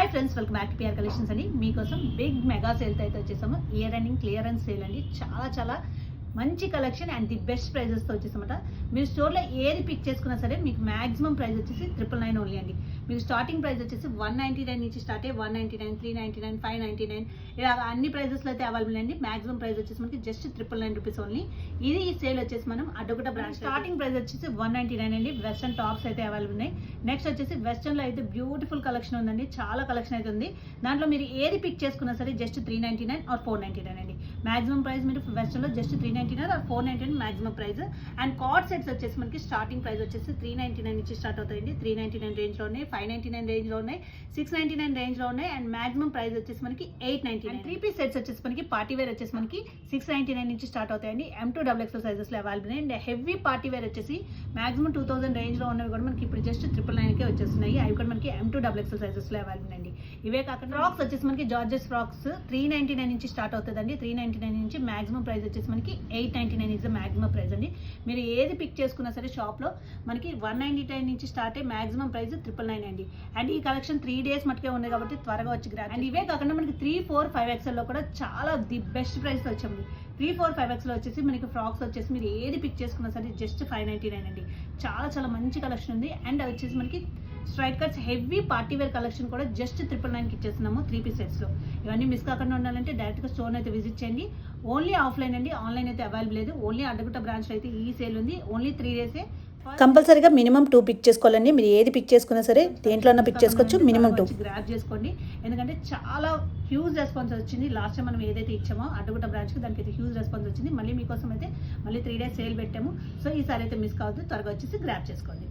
Hi friends, welcome back to PR collections అండి. మీకోసం big mega సేల్తో అయితే వచ్చేసాము. ఇయర్ ఎండింగ్ క్లియరెన్స్ సేల్ అండి. చాలా మంచి కలెక్షన్ అండ్ ది బెస్ట్ ప్రైజెస్తో వచ్చేసామట. మీరు స్టోర్లో ఏది పిక్ చేసుకున్నా సరే మీకు మాక్సిమం ప్రైస్ వచ్చేసి 999 ఓన్లీ అండి. మీకు స్టార్టింగ్ ప్రైస్ వచ్చేసి 199 నుంచి స్టార్ట్ అయ్యి 199, 399, 599 ఇలా అన్ని ప్రైజెస్లో అయితే అవైలబుల్ అండి. మాక్సిమం ప్రైస్ వచ్చేసి మనకి జస్ట్ 999 రూపీస్ ఓన్లీ. ఇది ఈ సేల్ వచ్చేసి మనం అడ్డగుట్ట బ్రాంచ్ స్టార్టింగ్ ప్రైస్ వచ్చేసి 199 అండి. వెస్టర్న్ టాప్స్ అయితే అవైలబుల్ ఉన్నాయి. నెక్స్ట్ వచ్చేసి వెస్టర్న్లో అయితే బ్యూటిఫుల్ కలెక్షన్ ఉందండి. చాలా కలెక్షన్ అయితే ఉంది. దాంట్లో మీరు ఏది పిక్ చేసుకున్నా సరే జస్ట్ 399 ఆర్ 499 అండి. మాక్సిమం ప్రైస్ మీరు వెస్టర్న్లో just 399 or 499 maximum price. And cord sets వచ్చేసి మనకి స్టార్టింగ్ ప్రైస్ వచ్చేసి 399 నుంచి స్టార్ట్ అవుతాయండి. 399 రేంజ్లో ఉన్నాయి, 599 రేంజ్లో ఉన్నాయి, 699 రేంజ్లో ఉన్నాయి. అండ్ మాక్సిమం ప్రైస్ వచ్చేసి మనకి 899. 3 పీస్ సెట్స్ వచ్చేసి మనకి పార్టీ వేర్ వచ్చేసి మనకి 699 నుంచి స్టార్ట్ అవుతాయండి. M2XXL సైజెస్లో available and heavy party wear వచ్చేసి మాక్సిమం 2000 రేంజ్లో ఉన్నవి కూడా మనకి ఇప్పుడు జస్ట్ 999కే వచ్చేస్తున్నాయి. అవి కూడా మనకి M2XXL సైజెస్లో అవైలబుల్ అండి. ఇవే కాకుండా ఫ్రాక్స్ వచ్చేసి మనకి జార్జెస్ ఫ్రాక్స్ 399 నుంచి స్టార్ట్ అవుతుందండి. 399 నుంచి మాక్సిమం ప్రైస్ వచ్చేసి మనకి 899 ఇస్ ద మాక్సిమం ప్రైస్ అండి. మీరు ఏది పిక్ చేసుకున్నా సరే షాప్లో మనకి 199 నుంచి స్టార్ట్ అయ్యి మాక్సిమం ప్రైస్ 999 అండి. అండ్ ఈ కలెక్షన్ 3 డేస్ మటుకే ఉంది కాబట్టి త్వరగా వచ్చి గ్రాబ్. అండ్ ఇవే కాకుండా మనకి 3, 4, 5XL కూడా చాలా ది బెస్ట్ ప్రైస్ వచ్చాము. 3, 4, 5XL వచ్చేసి మనకి ఫ్రాక్స్ వచ్చేసి మీరు ఏది పిక్ చేసుకున్నా సరే జస్ట్ 599 అండి. చాలా మంచి కలెక్షన్ ఉంది. అండ్ అది వచ్చేసి మనకి straight cuts heavy party wear collection కూడా జస్ట్ 999కి ఇచ్చేస్తున్నాము 3 పీస్ సెట్స్లో. ఇవన్నీ మిస్ కాకుండా ఉండాలంటే డైరెక్ట్గా స్టోర్ అయితే విజిట్ చేయండి. ఓన్లీ ఆఫ్లైన్ అండి, ఆన్లైన్ అయితే అవైలబుల్ లేదు. ఓన్లీ అడ్డగుట్ట బ్రాంచ్లో అయితే ఈ సేల్ ఉంది. ఓన్లీ 3 డేసే. కంపల్సరీగా మినిమం 2 పిక్ చేసుకోవాలండి. మీరు ఏది పిక్ చేసుకున్నా సరే దేంట్లో పిక్ చేసుకోవచ్చు. మినిమం 2 గ్రాబ్ చేసుకోండి. ఎందుకంటే చాలా హ్యూజ్ రెస్పాన్స్ వచ్చింది. లాస్ట్ టైం మనం ఏదైతే ఇచ్చామో అడ్డగుట్ట బ్రాంచ్కి దానికి అయితే హ్యూజ్ రెస్పాన్స్ వచ్చింది. మళ్ళీ మీకోసం అయితే మళ్ళీ 3 డేస్ సేల్ పెట్టాము. సో ఈసారి అయితే మిస్ కావద్దు, త్వరగా వచ్చేసి గ్రాబ్ చేసుకోండి.